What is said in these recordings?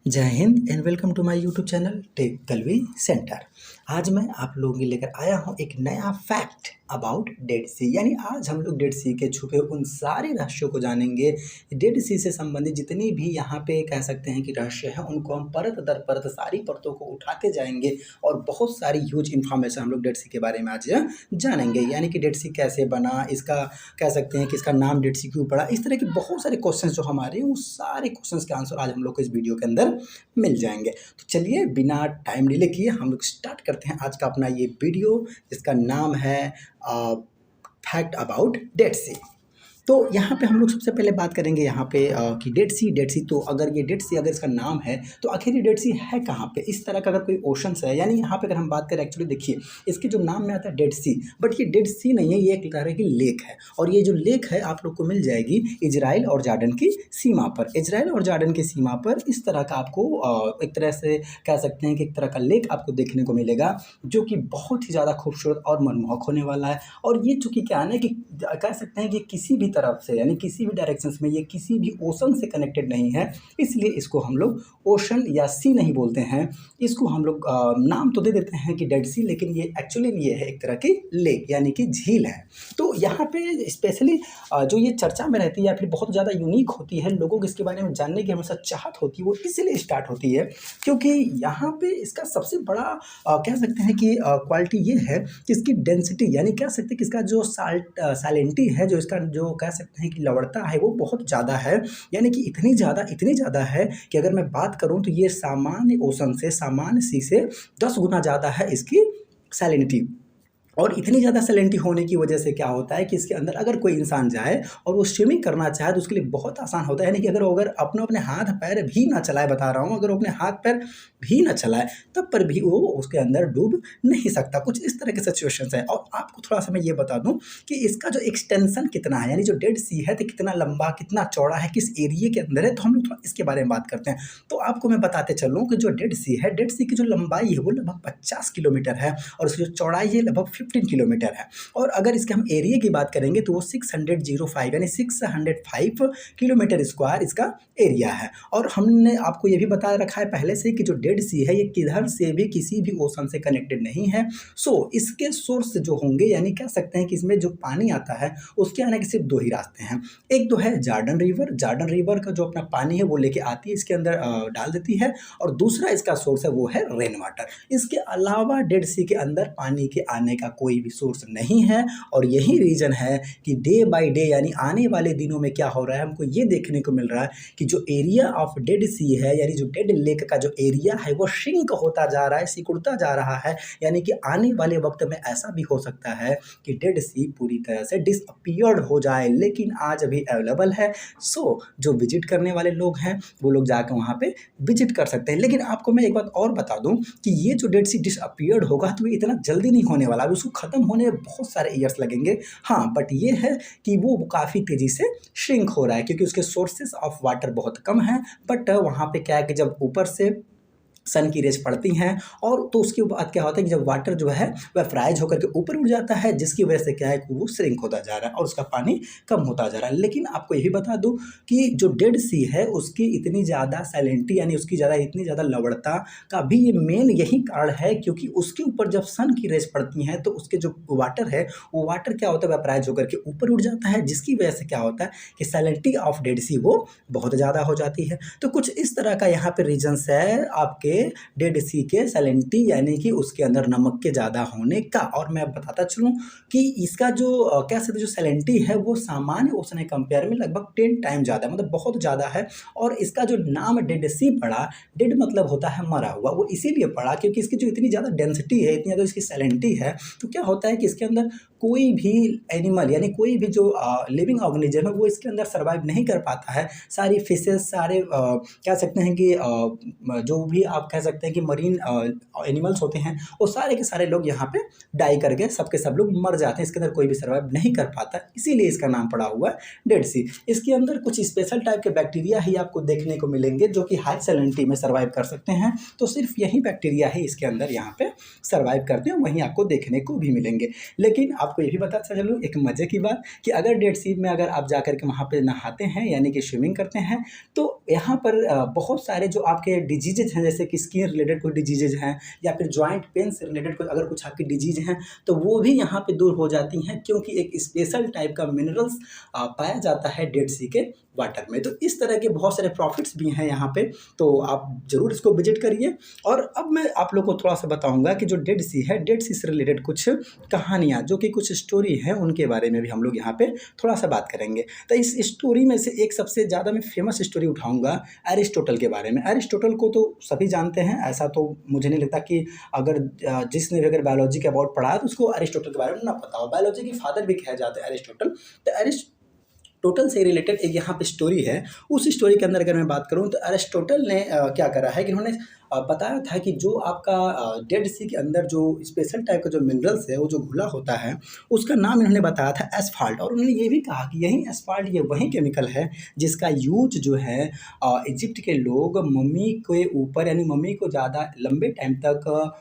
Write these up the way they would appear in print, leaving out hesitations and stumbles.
जय Hind and welcome to my YouTube channel Tech Kalvi Centre. आज मैं आप लोगों के लेकर आया हूं एक नया फैक्ट अबाउट डेड सी। यानी आज हम लोग डेड सी के छुपे उन सारे रहस्यों को जानेंगे। डेड सी से संबंधित जितनी भी यहाँ पे कह सकते हैं कि रहस्य हैं उनको हम परत दर परत सारी परतों को उठाते जाएंगे और बहुत सारी ह्यूज इन्फॉर्मेशन हम लोग डेड सी के बारे में आज जानेंगे। यानी कि डेड सी कैसे बना, इसका कह सकते हैं कि इसका नाम डेड सी क्यों पड़ा, इस तरह के बहुत सारे क्वेश्चन जो हमारे हैं उस सारे क्वेश्चन के आंसर आज हम लोग को इस वीडियो के अंदर मिल जाएंगे। तो चलिए बिना टाइम डिले किए हम लोग स्टार्ट करते हैं आज का अपना ये वीडियो, जिसका नाम है फैक्ट अबाउट डेड सी। तो यहाँ पे हम लोग सबसे पहले बात करेंगे यहाँ पे कि डेड सी तो अगर ये डेड सी अगर इसका नाम है तो आखिर ये डेड सी है कहाँ पे। इस तरह का अगर कोई ओशंस है, यानी यहाँ पे अगर हम बात करें, एक्चुअली देखिए इसके जो नाम में आता है डेड सी, बट ये डेड सी नहीं है, ये एक तरह की लेक है। और ये जो लेक है आप लोग को मिल जाएगी इजराइल और जॉर्डन की सीमा पर। इजराइल और जॉर्डन की सीमा पर इस तरह का आपको एक तरह से कह सकते हैं कि एक तरह का लेक आपको देखने को मिलेगा, जो कि बहुत ही ज़्यादा खूबसूरत और मनमोहक होने वाला है। और ये चूँकि क्या है ना कि कह सकते हैं कि किसी भी तरफ से, यानी किसी भी डायरेक्शंस में, ये किसी भी ओशन से कनेक्टेड नहीं है, इसलिए इसको हम लोग ओशन या सी नहीं बोलते हैं। इसको हम लोग नाम तो दे देते हैं कि डेड सी, लेकिन ये एक्चुअली ये है एक तरह की लेक यानी कि झील है। तो यहाँ पे स्पेशली जो ये चर्चा में रहती है या फिर बहुत ज़्यादा यूनिक होती है, लोगों को इसके बारे में जानने की हमेशा चाहत होती है, वो इसलिए स्टार्ट होती है क्योंकि यहाँ पे इसका सबसे बड़ा कह सकते हैं कि क्वालिटी ये है कि इसकी डेंसिटी, यानी कह सकते हैं कि इसका जो सैलिनिटी है, जो इसका जो कह सकते हैं कि लवणता है, वो बहुत ज़्यादा है। यानी कि इतनी ज़्यादा है कि अगर मैं बात करूँ तो ये सामान्य ओशन से, सामान्य सी से 10 गुना ज़्यादा है इसकी सैलिनिटी। और इतनी ज़्यादा सैलिनिटी होने की वजह से क्या होता है कि इसके अंदर अगर कोई इंसान जाए और वो स्विमिंग करना चाहे तो उसके लिए बहुत आसान होता है। यानी कि अगर अपने हाथ पैर भी ना चलाए, बता रहा हूँ, अगर वो अपने हाथ पैर भी ना चलाए तब पर भी वो उसके अंदर डूब नहीं सकता। कुछ इस तरह के सिचुएशंस है। और आपको थोड़ा सा मैं ये बता दूं कि इसका जो एक्सटेंशन कितना है, यानी जो डेड सी है तो कितना लंबा, कितना चौड़ा है, किस एरिया के अंदर है, तो हम लोग थोड़ा इसके बारे में बात करते हैं। तो आपको मैं बताते चलूँ कि जो डेड सी है, डेड सी की जो लंबाई है वो लगभग 50 किलोमीटर है और उसकी जो चौड़ाई है लगभग 15 किलोमीटर है। और अगर इसके हम एरिया की बात करेंगे तो वो 605 यानी 605 किलोमीटर स्क्वायर इसका एरिया है। और हमने आपको ये भी बता रखा है पहले से कि जो डेड सी है ये किधर से भी किसी भी ओशन से कनेक्टेड नहीं है। सो इसके सोर्स जो होंगे, यानी कह सकते हैं कि इसमें जो पानी आता है उसके आने के सिर्फ 2 ही रास्ते हैं। एक तो है जॉर्डन रिवर का जो अपना पानी है वो लेके आती है, इसके अंदर डाल देती है। और दूसरा इसका सोर्स है वो है रेन वाटर। इसके अलावा डेड सी के अंदर पानी के आने का कोई भी सोर्स नहीं है। और यही रीजन है कि डे बाय डे, यानी आने वाले दिनों में क्या हो रहा है, हमको ये देखने को मिल रहा है कि जो एरिया ऑफ डेड सी है, यानी जो डेड लेक का जो एरिया है वो श्रिंक होता जा रहा है, सिकुड़ता जा रहा है। यानी कि आने वाले वक्त में ऐसा भी हो सकता है कि डेड सी पूरी तरह से डिसअपियर्ड हो जाए, लेकिन आज अभी अवेलेबल है। सो जो विजिट करने वाले लोग हैं वो लोग जाकर वहाँ पे विजिट कर सकते हैं। लेकिन आपको मैं एक बात और बता दूं कि ये जो डेड सी डिसअपियर्ड होगा तो ये इतना जल्दी नहीं होने वाला, उसको खत्म होने में बहुत सारे ईयर्स लगेंगे। हाँ, बट ये है कि वो काफ़ी तेज़ी से श्रिंक हो रहा है क्योंकि उसके सोर्सेस ऑफ वाटर बहुत कम है। बट वहाँ पे क्या है कि जब ऊपर से सन की रेज पड़ती हैं और तो उसके बाद क्या होता है कि जब वाटर जो है वह फ्राइज होकर के ऊपर उठ जाता है, जिसकी वजह से क्या है कि वो श्रिंक होता जा रहा है और उसका पानी कम होता जा रहा है। लेकिन आपको ये भी बता दूं कि जो डेड सी है उसकी इतनी ज़्यादा सैलिनिटी, यानी उसकी इतनी ज़्यादा लवणता का भी ये मेन यही कारण है क्योंकि उसके ऊपर जब सन की रेज पड़ती हैं तो उसके जो वाटर है वो वाटर क्या होता है, वह फ्राइज होकर के ऊपर उठ जाता है, जिसकी वजह से क्या होता है कि सैलिनिटी ऑफ डेड सी वो बहुत ज़्यादा हो जाती है। तो कुछ इस तरह का यहाँ पे रीजन्स है आपके डेड सी के सैलिनिटी, यानी कि उसके अंदर नमक के ज़्यादा होने का। और मैं बताता चलूँ कि इसका जो कह सकते जो सैलिनिटी है वो सामान्य ओशन के कंपेयर में लगभग 10 टाइम ज़्यादा, मतलब बहुत ज़्यादा है। और इसका जो नाम डेड सी पड़ा, डेड मतलब होता है मरा हुआ, वो इसीलिए पड़ा क्योंकि इसकी जो इतनी ज़्यादा डेंसिटी है, इतनी ज़्यादा इसकी सैलिनिटी है, तो क्या होता है कि इसके अंदर कोई भी एनिमल, यानी कोई भी जो लिविंग ऑर्गेनिज्म है वो इसके अंदर सर्वाइव नहीं कर पाता है। सारी फिशेस, सारे कह सकते हैं कि जो भी आप कह सकते हैं कि मरीन एनिमल्स होते हैं वो सारे के सारे लोग यहाँ पे डाई करके सबके सब लोग मर जाते हैं, इसके अंदर कोई भी सर्वाइव नहीं कर पाता, इसीलिए इसका नाम पड़ा हुआ है डेड सी। इसके अंदर कुछ स्पेशल टाइप के बैक्टीरिया ही आपको देखने को मिलेंगे जो कि हाई सैलिनिटी में सर्वाइव कर सकते हैं। तो सिर्फ यही बैक्टीरिया ही इसके अंदर यहाँ पे सर्वाइव करते हैं, वहीं आपको देखने को भी मिलेंगे। लेकिन आपको आपको ये भी बताता चलूँ एक मज़े की बात कि अगर डेड सी में अगर आप जाकर के वहाँ पे नहाते हैं यानी कि स्विमिंग करते हैं, तो यहाँ पर बहुत सारे जो आपके डिजीज़ेज़ हैं, जैसे कि स्किन रिलेटेड कोई डिजीज़ेज़ हैं या फिर जॉइंट पेन से रिलेटेड कोई अगर कुछ आपकी डिजीज़ हैं, तो वो भी यहाँ पे दूर हो जाती हैं, क्योंकि एक स्पेशल टाइप का मिनरल्स पाया जाता है डेड सी के वाटर में। तो इस तरह के बहुत सारे प्रॉफिट्स भी हैं यहाँ पे, तो आप ज़रूर इसको विज़िट करिए। और अब मैं आप लोग को थोड़ा-सा बताऊँगा कि जो डेड सी है, डेड सी से रिलेटेड कुछ कहानियाँ, जो कि कुछ स्टोरी हैं, उनके बारे में भी हम लोग यहाँ पे थोड़ा-सा बात करेंगे। तो इस स्टोरी में से एक सबसे ज़्यादा मैं फ़ेमस स्टोरी उठाऊँगा एरिस्टोटल के बारे में। एरिस्टोटल को तो सभी जानते हैं, ऐसा तो मुझे नहीं लगता कि अगर जिसने भी अगर बायोलॉजी के अबाउट पढ़ा है, तो उसको एरिस्टोटल के बारे में ना पता हो। बायोलॉजी के फादर भी कहा जाता है एरिस्टोटल। तो टोटल से रिलेटेड एक यहाँ पे स्टोरी है। उस स्टोरी के अंदर अगर मैं बात करूँ, तो अरिस्टोटल ने क्या करा है कि उन्होंने बताया था कि जो आपका डेड सी के अंदर जो स्पेशल टाइप का जो मिनरल्स है, वो जो घुला होता है, उसका नाम इन्होंने बताया था एस्फाल्ट। और उन्होंने ये भी कहा कि यही एस्फाल्ट, ये वही केमिकल है जिसका यूज जो है इजिप्ट के लोग मम्मी के ऊपर, यानी मम्मी को ज़्यादा लंबे टाइम तक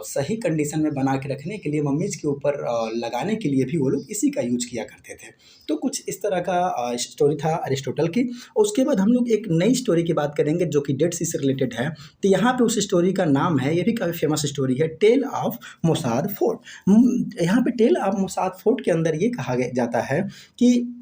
सही कंडीशन में बना के रखने के लिए, मम्मीज़ के ऊपर लगाने के लिए भी वो लोग इसी का यूज किया करते थे। तो कुछ इस तरह का स्टोरी था अरिस्टोटल की। उसके बाद हम लोग एक नई स्टोरी की बात करेंगे जो कि डेड सी से रिलेटेड है। तो यहाँ पे उस स्टोरी का नाम है, ये भी काफ़ी फेमस स्टोरी है, टेल ऑफ मोसाद फोर्ट। यहाँ पे टेल ऑफ मोसाद फोर्ट के अंदर ये कहा जाता है कि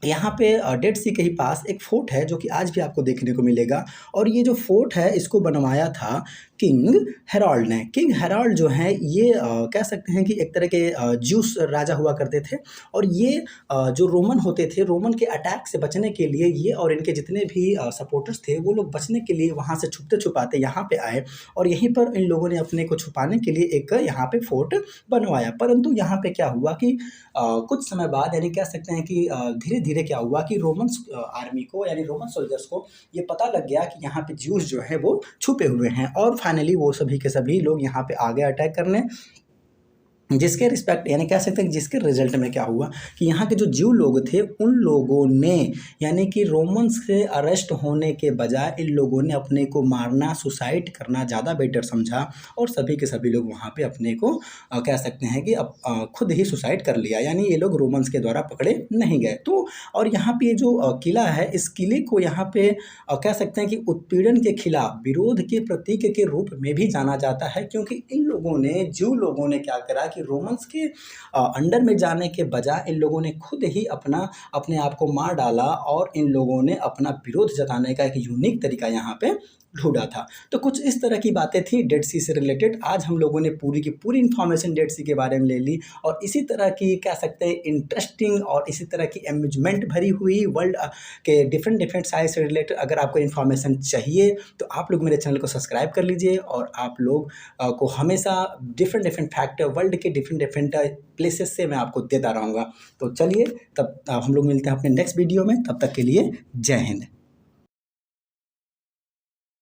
यहाँ पे डेड सी के ही पास एक फोर्ट है, जो कि आज भी आपको देखने को मिलेगा। और ये जो फोर्ट है, इसको बनवाया था किंग हेराल्ड ने। किंग हेराल्ड जो हैं, ये कह सकते हैं कि एक तरह के ज्यूस राजा हुआ करते थे। और ये जो रोमन होते थे, रोमन के अटैक से बचने के लिए ये और इनके जितने भी सपोर्टर्स थे, वो लोग बचने के लिए वहाँ से छुपते छुपाते यहाँ पे आए। और यहीं पर इन लोगों ने अपने को छुपाने के लिए एक यहाँ पे फोर्ट बनवाया। परंतु यहाँ पे क्या हुआ कि कुछ समय बाद, यानी कह सकते हैं कि धीरे धीरे क्या हुआ कि रोमन्स आर्मी को, यानी रोमन सोल्जर्स को ये पता लग गया कि यहाँ पे ज्यूस जो है वो छुपे हुए हैं। और फाइनली वो सभी के सभी लोग यहाँ पे आ गए अटैक करने, जिसके रिस्पेक्ट, यानी कह सकते हैं कि जिसके रिजल्ट में क्या हुआ कि यहाँ के जो ज्यू लोग थे, उन लोगों ने, यानी कि रोमन्स से अरेस्ट होने के बजाय इन लोगों ने अपने को मारना, सुसाइड करना ज़्यादा बेटर समझा। और सभी के सभी लोग वहाँ पे अपने को कह सकते हैं कि खुद ही सुसाइड कर लिया, यानी ये लोग रोमन्स के द्वारा पकड़े नहीं गए। तो और यहाँ पे जो किला है, इस किले को यहाँ पे कह सकते हैं कि उत्पीड़न के खिलाफ विरोध के प्रतीक के रूप में भी जाना जाता है, क्योंकि इन लोगों ने, ज्यू लोगों ने क्या करा कि रोमन्स के अंडर में जाने के बजाय इन लोगों ने खुद ही अपने आप को मार डाला। और इन लोगों ने अपना विरोध जताने का एक यूनिक तरीका यहाँ पे ढूंढा था। तो कुछ इस तरह की बातें थी डेड सी से रिलेटेड। आज हम लोगों ने पूरी की पूरी इन्फॉर्मेशन डेड सी के बारे में ले ली, और इसी तरह की कह सकते हैं इंटरेस्टिंग और इसी तरह की एम्यूजमेंट भरी हुई वर्ल्ड के डिफरेंट डिफरेंट साइंस से रिलेटेड अगर आपको इन्फॉर्मेशन चाहिए, तो आप लोग मेरे चैनल को सब्सक्राइब कर लीजिए। और आप लोग को हमेशा डिफरेंट डिफरेंट फैक्ट वर्ल्ड के डिफरेंट डिफरेंट प्लेसेस से मैं आपको देता रहूँगा। तो चलिए, तब हम लोग मिलते हैं अपने नेक्स्ट वीडियो में। तब तक के लिए जय हिंद।